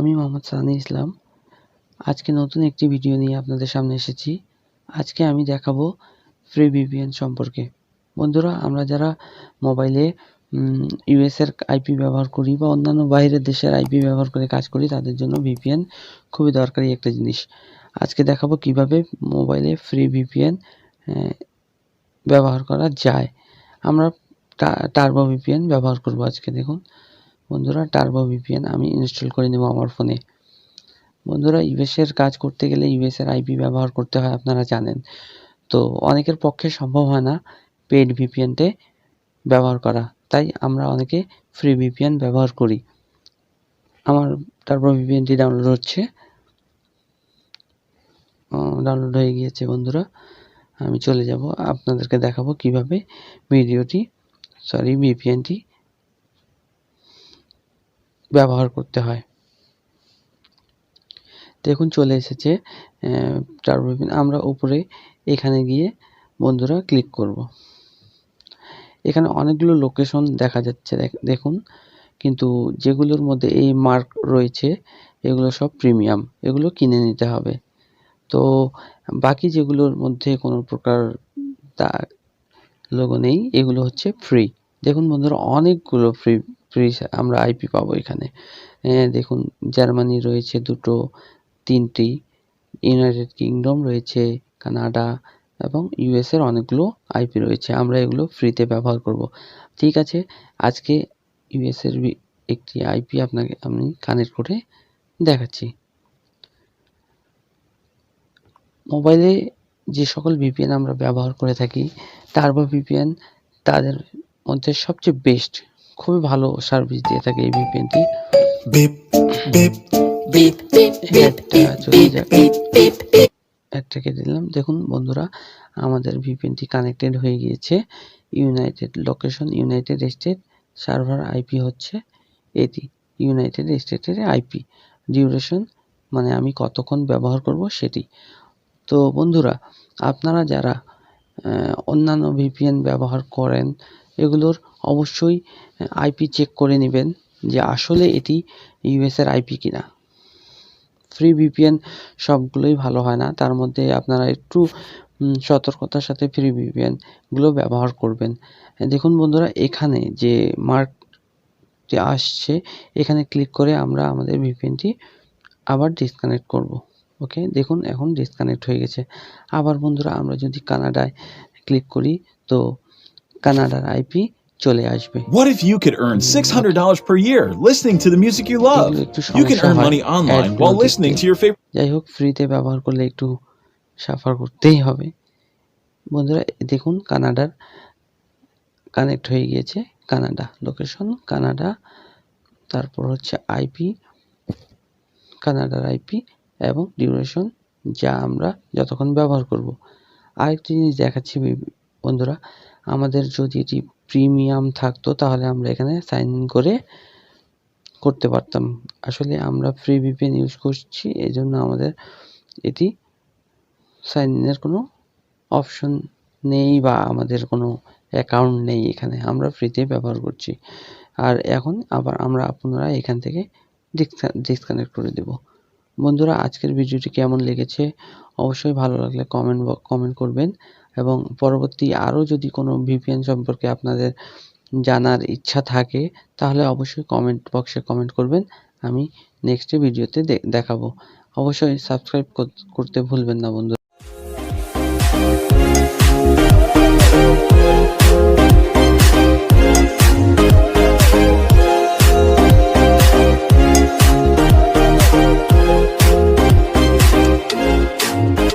আমি মোহাম্মদ সানি ইসলাম। আজকে নতুন একটি ভিডিও নিয়ে আপনাদের সামনে এসেছি। আজকে আমি দেখাবো ফ্রি ভিপিএন সম্পর্কে। বন্ধুরা, আমরা যারা মোবাইলে ইউএস এর আইপি ব্যবহার করি বা অন্যান্য বাইরের দেশের আইপি ব্যবহার করে কাজ করি, তাদের জন্য ভিপিএন খুবই দরকারি একটা জিনিস। আজকে দেখাবো কিভাবে মোবাইলে ফ্রি ভিপিএন ব্যবহার করা যায়। আমরা টার্বো ভিপিএন ব্যবহার করব আজকে। দেখুন বন্ধুরা, টার্বো ভিপিএন আমি ইনস্টল করে নেব আমার ফোনে। বন্ধুরা, ইউএস এর কাজ করতে গেলে ইউএস এর আইপি ব্যবহার করতে হয়, আপনারা জানেন। তো অনেকের পক্ষে সম্ভব হয় না পেইড ভিপিএনটে ব্যবহার করা, তাই আমরা অনেকে ফ্রি ভিপিএন ব্যবহার করি। আমার টার্বো ভিপিএনটি ডাউনলোড হচ্ছে, ডাউনলোড হয়ে গিয়েছে। বন্ধুরা, আমি চলে যাব, আপনাদেরকে দেখাবো কিভাবে ভিপিএনটি ব্যবহার করতে হয়। দেখুন চলে এসেছে টার্বো ভিপিএন। আমরা উপরে এখানে গিয়ে বন্ধুরা ক্লিক করব। এখানে অনেকগুলো লোকেশন দেখা যাচ্ছে, দেখুন, কিন্তু যেগুলোর মধ্যে এই মার্ক রয়েছে এগুলো সব প্রিমিয়াম, এগুলো কিনে নিতে হবে। তো বাকি যেগুলোর মধ্যে কোনো প্রকার লোগো নেই, এগুলো হচ্ছে ফ্রি। দেখুন বন্ধুরা, অনেকগুলো ফ্রি আমরা আইপি পাবো এখানে। দেখুন, জার্মানি রয়েছে 2টো, 3টি, ইউনাইটেড কিংডম রয়েছে, কানাডা এবং ইউএস এর অনেকগুলো আইপি রয়েছে। আমরা এগুলো ফ্রিতে ব্যবহার করব। ঠিক আছে, আজকে ইউএস এর একটি আইপি আপনাকে আমি কানেক্ট করে দেখাচ্ছি। মোবাইলে যে সকল ভিপিএন আমরা ব্যবহার করে থাকি, টার্বো ভিপিএন তাদের মধ্যে সবচেয়ে বেস্ট, খুবই ভালো সার্ভিস দিয়ে থাকে এই ভিপিএনটি। একটা কেটে দিলাম। দেখুন বন্ধুরা, আমাদের ভিপিএনটি কানেক্টেড হয়ে গিয়েছে। United location United state, server IP হচ্ছে এটি ইউনাইটেড স্টেটের আইপি, ডিউরেশন মানে আমি কতক্ষণ ব্যবহার করব সেটি। তো বন্ধুরা, আপনারা যারা অন্যান্য ভিপিএন ব্যবহার করেন, এগুলোর অবশ্যই আইপি চেক করে নেবেন যে আসলে এটি ইউএস এর আইপি কিনা। ফ্রি ভিপিএন সবগুলোই ভালো হয় না, তার মধ্যে আপনারা একটু সতর্কতার সাথে ফ্রি ভিপিএনগুলো ব্যবহার করবেন। দেখুন বন্ধুরা, এখানে যে মার্কটি আসছে, এখানে ক্লিক করে আমরা আমাদের ভিপিএনটি আবার ডিসকানেক্ট করব। ওকে, দেখুন এখন ডিসকানেক্ট হয়ে গেছে। আবার বন্ধুরা, আমরা যদি কানাডায় ক্লিক করি তো কানাডার আইপি চলে আসবে। What if you could earn $600 per year listening to the music you love? You can earn money online while listening to your favorite. যাই হোক, ফ্রিতে ব্যবহার করলে একটু সাফার করতেই হবে। বন্ধুরা দেখুন, কানাডার কানেক্ট হয়ে গিয়েছে, কানাডা লোকেশন কানাডা, তারপর হচ্ছে আইপি কানাডার আইপি এবং ডিউরেশন যা আমরা যতক্ষণ ব্যবহার করব। আরেকটি জিনিস দেখাচ্ছি বন্ধুরা, আমাদের যদি এটি প্রিমিয়াম থাকতো তাহলে আমরা এখানে সাইন ইন করে করতে পারতাম। আসলে আমরা ফ্রি ভিপিএন ইউজ করছি, এই জন্য আমাদের এটি সাইন ইনের কোনো অপশন নেই বা আমাদের কোনো অ্যাকাউন্ট নেই এখানে, আমরা ফ্রিতে ব্যবহার করছি। আর এখন আবার আমরা পুনরায় এখান থেকে ডিসকানেক্ট করে দেব। বন্ধুরা, আজকের ভিডিওটি কেমন লেগেছে অবশ্যই ভালো লাগলে কমেন্ট করবেন, এবং পরবর্তী আরও যদি কোনো ভিপিএন সম্পর্কে আপনাদের জানার ইচ্ছা থাকে তাহলে অবশ্যই কমেন্ট বক্সে কমেন্ট করবেন, আমি নেক্সট ভিডিওতে দেখাবো। অবশ্যই সাবস্ক্রাইব করতে ভুলবেন না বন্ধুরা।